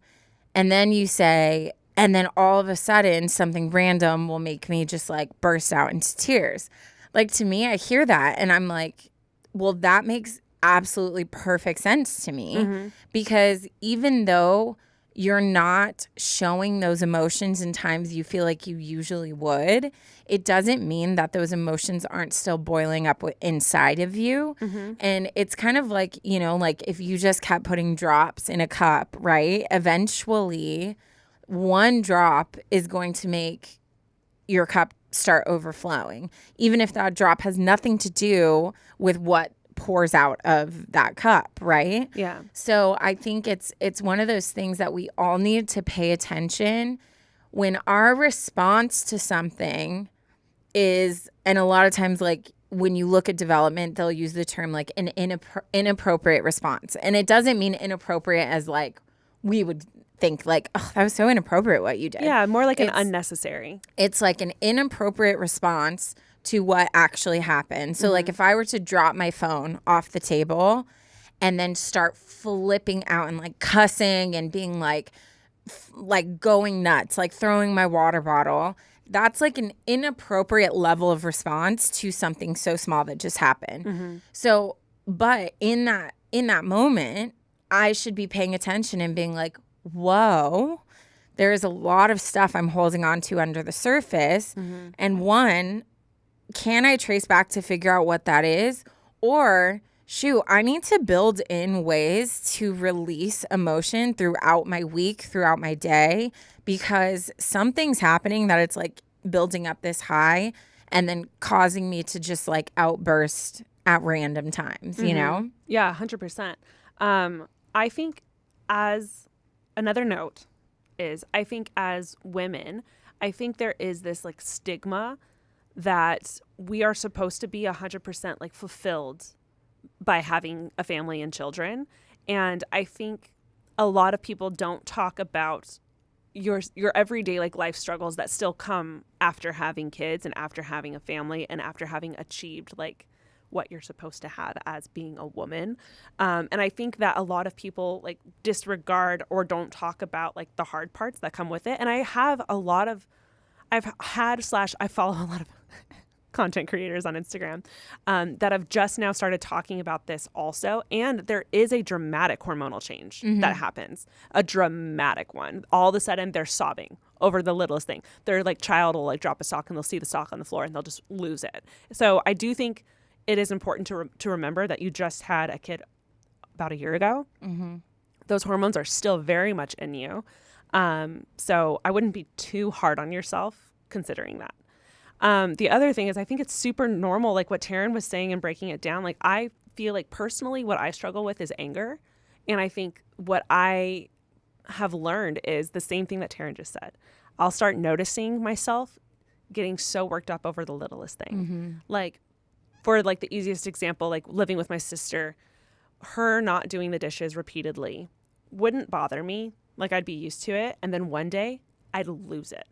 And then you say, and then all of a sudden something random will make me just like burst out into tears. Like to me, I hear that and I'm like, well, that makes absolutely perfect sense to me, because even though you're not showing those emotions in times you feel like you usually would, it doesn't mean that those emotions aren't still boiling up inside of you. And it's kind of like, you know, like if you just kept putting drops in a cup, right? Eventually, one drop is going to make your cup start overflowing, even if that drop has nothing to do with what pours out of that cup, right? Yeah. So I think it's one of those things that we all need to pay attention when our response to something is, and a lot of times like when you look at development, they'll use the term like an inappropriate response. And it doesn't mean inappropriate as like we would think like, oh, that was so inappropriate what you did. Yeah, more like an unnecessary. It's like an inappropriate response to what actually happened. So like if I were to drop my phone off the table and then start flipping out and like cussing and being like going nuts, like throwing my water bottle, that's like an inappropriate level of response to something so small that just happened. So, but in that moment, I should be paying attention and being like, whoa, there is a lot of stuff I'm holding on to under the surface. And one, can I trace back to figure out what that is? Or shoot, I need to build in ways to release emotion throughout my week, throughout my day, because something's happening that it's like building up this high and then causing me to just like outburst at random times, you know? Yeah, 100%. I think as another note is, I think as women, I think there is this like stigma that we are supposed to be 100% like fulfilled by having a family and children. And I think a lot of people don't talk about your everyday like life struggles that still come after having kids and after having a family and after having achieved like what you're supposed to have as being a woman. And I think that a lot of people like disregard or don't talk about like the hard parts that come with it. And I follow a lot of content creators on Instagram that have just now started talking about this also. And there is a dramatic hormonal change that happens, a dramatic one. All of a sudden they're sobbing over the littlest thing. Their like child will like drop a sock and they'll see the sock on the floor and they'll just lose it. So I do think it is important to remember that you just had a kid about a year ago. Those hormones are still very much in you. So I wouldn't be too hard on yourself considering that. The other thing is I think it's super normal, like what Taryne was saying and breaking it down. Like I feel like personally what I struggle with is anger. And I think what I have learned is the same thing that Taryne just said. I'll start noticing myself getting so worked up over the littlest thing. Like for like the easiest example, like living with my sister, her not doing the dishes repeatedly wouldn't bother me. Like I'd be used to it. And then one day I'd lose it.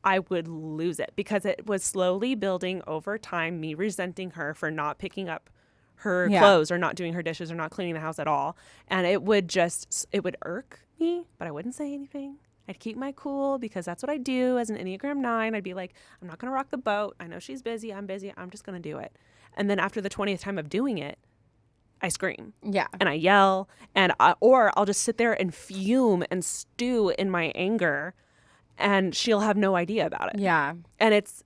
I would lose it because it was slowly building over time, me resenting her for not picking up her clothes or not doing her dishes or not cleaning the house at all. And it would irk me, but I wouldn't say anything. I'd keep my cool because that's what I do as an Enneagram 9. I'd be like, I'm not going to rock the boat. I know she's busy. I'm busy. I'm just going to do it. And then after the 20th time of doing it, I scream. Yeah. And I yell or I'll just sit there and fume and stew in my anger and she'll have no idea about it. Yeah. And it's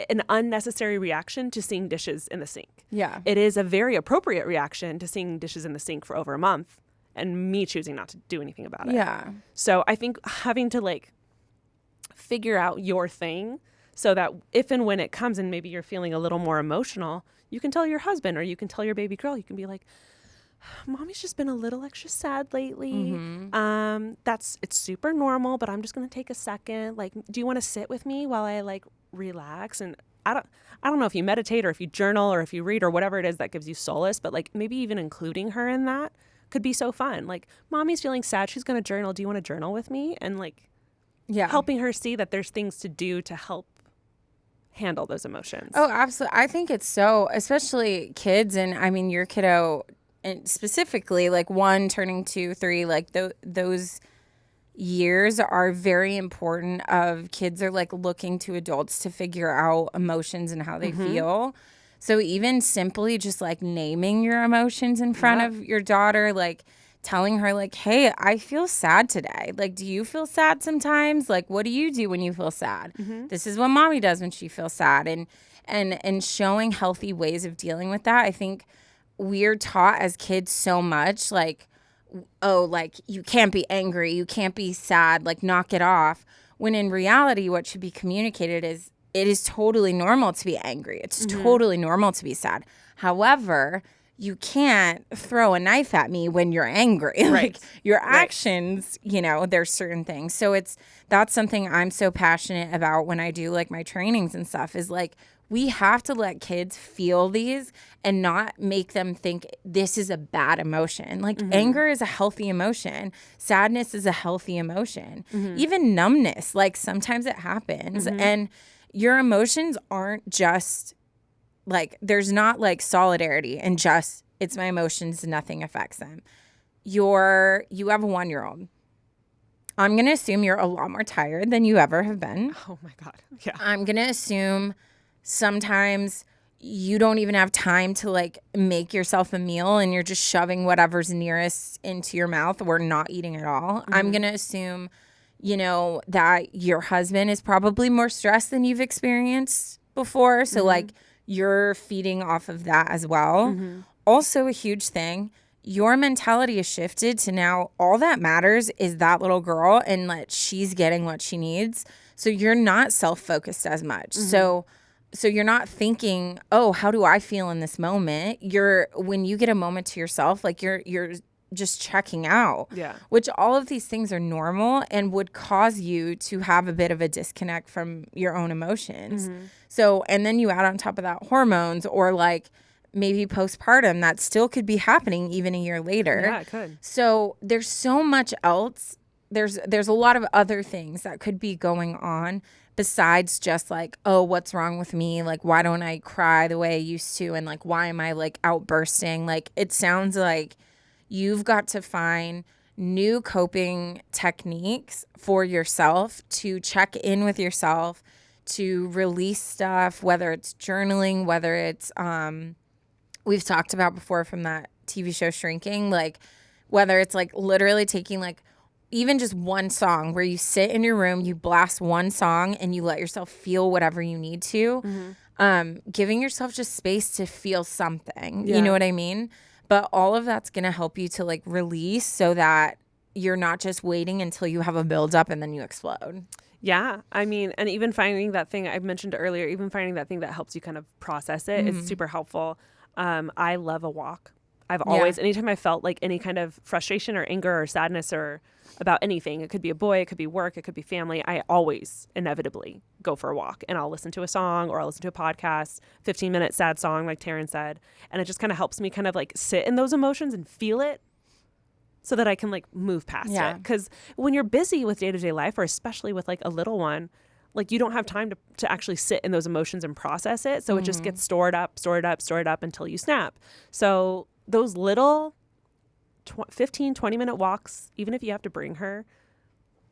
an unnecessary reaction to seeing dishes in the sink. Yeah. It is a very appropriate reaction to seeing dishes in the sink for over a month and me choosing not to do anything about it. Yeah. So I think having to like figure out your thing so that if and when it comes and maybe you're feeling a little more emotional, you can tell your husband or you can tell your baby girl, you can be like, mommy's just been a little extra sad lately. Mm-hmm. It's super normal, but I'm just going to take a second. Like, do you want to sit with me while I like relax? And I don't know if you meditate or if you journal or if you read or whatever it is that gives you solace, but like maybe even including her in that could be so fun. Like, mommy's feeling sad. She's going to journal. Do you want to journal with me? And like, helping her see that there's things to do to help handle those emotions. Oh, absolutely. I think it's so, especially kids. And I mean, your kiddo, and specifically like 1 turning 2, 3, like those years are very important. Of kids are like looking to adults to figure out emotions and how they feel. So even simply just like naming your emotions in front of your daughter, like telling her like, hey, I feel sad today. Like, do you feel sad sometimes? Like, what do you do when you feel sad? This is what mommy does when she feels sad. And showing healthy ways of dealing with that. I think we're taught as kids so much like, oh, like you can't be angry, you can't be sad, like knock it off. When in reality, what should be communicated is it is totally normal to be angry. It's totally normal to be sad. However, you can't throw a knife at me when you're angry. Like your actions, you know, there's certain things. So that's something I'm so passionate about when I do like my trainings and stuff, is like, we have to let kids feel these and not make them think this is a bad emotion. Like anger is a healthy emotion. Sadness is a healthy emotion. Even numbness, like sometimes it happens. And your emotions aren't just like, there's not like solidarity and just, it's my emotions, nothing affects them. You have a 1-year-old. I'm going to assume you're a lot more tired than you ever have been. Oh my God. Yeah. I'm going to assume sometimes you don't even have time to like make yourself a meal and you're just shoving whatever's nearest into your mouth or not eating at all. I'm going to assume, you know, that your husband is probably more stressed than you've experienced before. So like you're feeding off of that as well. Also a huge thing, your mentality is shifted to now all that matters is that little girl and that she's getting what she needs. So you're not self-focused as much. So you're not thinking, oh, how do I feel in this moment? When you get a moment to yourself, like you're just checking out. Yeah. Which all of these things are normal and would cause you to have a bit of a disconnect from your own emotions. So, and then you add on top of that hormones or like maybe postpartum that still could be happening even a year later. Yeah, it could. So there's so much else. There's a lot of other things that could be going on besides just like, oh, what's wrong with me? Like, why don't I cry the way I used to? And like, why am I like outbursting? Like, it sounds like you've got to find new coping techniques for yourself to check in with yourself, to release stuff, whether it's journaling, whether it's, we've talked about before from that TV show Shrinking, like whether it's like literally taking like even just one song where you sit in your room, you blast one song and you let yourself feel whatever you need to, giving yourself just space to feel something, you know what I mean? But all of that's going to help you to like release so that you're not just waiting until you have a buildup and then you explode. Yeah. I mean, and even finding that thing I mentioned earlier, even finding that thing that helps you kind of process it is super helpful. I love a walk. I've always, anytime I felt like any kind of frustration or anger or sadness or about anything, it could be a boy, it could be work, it could be family, I always inevitably go for a walk and I'll listen to a song or I'll listen to a podcast, 15-minute sad song like Taryne said. And it just kind of helps me kind of like sit in those emotions and feel it so that I can like move past it. Because when you're busy with day-to-day life, or especially with like a little one, like you don't have time to actually sit in those emotions and process it. So it just gets stored up until you snap. So those little 15, 20-minute walks, even if you have to bring her,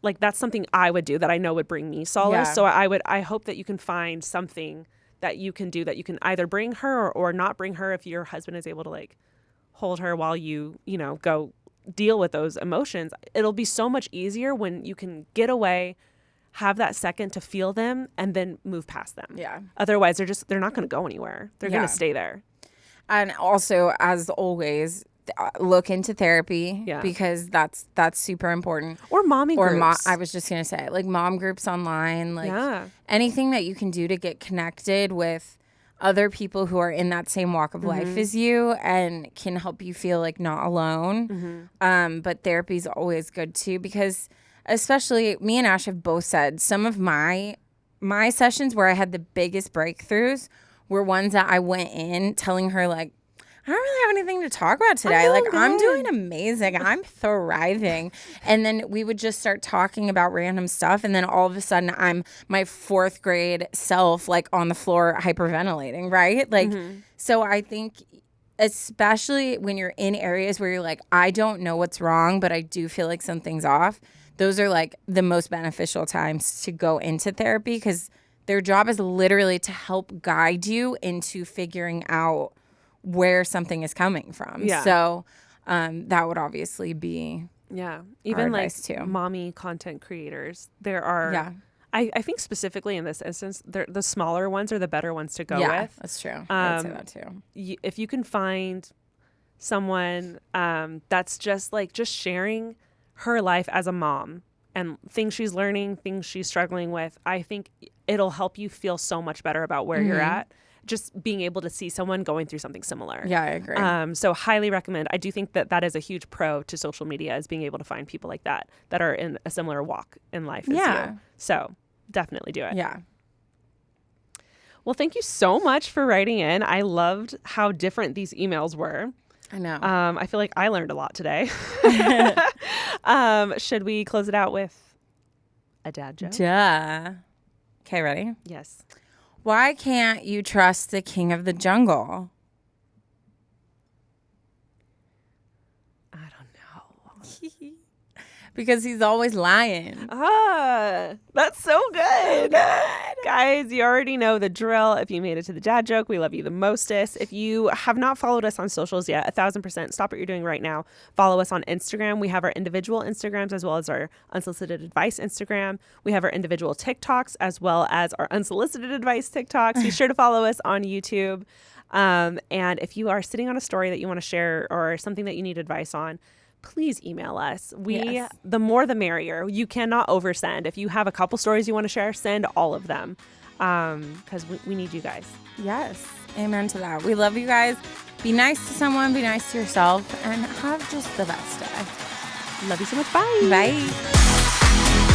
like that's something I would do that I know would bring me solace. So I hope that you can find something that you can do that you can either bring her or not bring her if your husband is able to like hold her while you know, go deal with those emotions. It'll be so much easier when you can get away, have that second to feel them and then move past them. Yeah. Otherwise they're not going to go anywhere. They're going to stay there. And also, as always, look into therapy because that's super important. Or mommy groups. I was just going to say, like mom groups online, like anything that you can do to get connected with other people who are in that same walk of life as you and can help you feel like not alone. But therapy is always good too, because especially me and Ash have both said some of my sessions where I had the biggest breakthroughs were ones that I went in telling her like, I don't really have anything to talk about today. I'm doing amazing. I'm thriving. And then we would just start talking about random stuff. And then all of a sudden I'm my 4th grade self, like on the floor hyperventilating, right? Like, so I think especially when you're in areas where you're like, I don't know what's wrong, but I do feel like something's off. Those are like the most beneficial times to go into therapy, because their job is literally to help guide you into figuring out where something is coming from. Yeah. So that would obviously be even like advice too. Mommy content creators. There are I think specifically in this instance, the smaller ones are the better ones to go with. That's true. I'd say that too. If you can find someone that's just sharing her life as a mom and things she's learning, things she's struggling with, I think it'll help you feel so much better about where you're at. Just being able to see someone going through something similar. Yeah, I agree. So highly recommend. I do think that is a huge pro to social media, is being able to find people like that are in a similar walk in life as you. So definitely do it. Yeah. Well, thank you so much for writing in. I loved how different these emails were. I know. I feel like I learned a lot today. Should we close it out with a dad joke? Duh. Okay, ready? Yes. Why can't you trust the king of the jungle? I don't know. Because he's always lying. That's so good. Guys, you already know the drill. If you made it to the dad joke, we love you the mostest. If you have not followed us on socials yet, 1,000%, stop what you're doing right now. Follow us on Instagram. We have our individual Instagrams as well as our Unsolicited Advice Instagram. We have our individual TikToks as well as our Unsolicited Advice TikToks. Be sure to follow us on YouTube. And if you are sitting on a story that you want to share or something that you need advice on, please email us. The more the merrier. You cannot oversend. If you have a couple stories you want to share, send all of them, because we need you guys. Yes. Amen to that. We love you guys. Be nice to someone. Be nice to yourself. And have just the best day. Love you so much. Bye. Bye.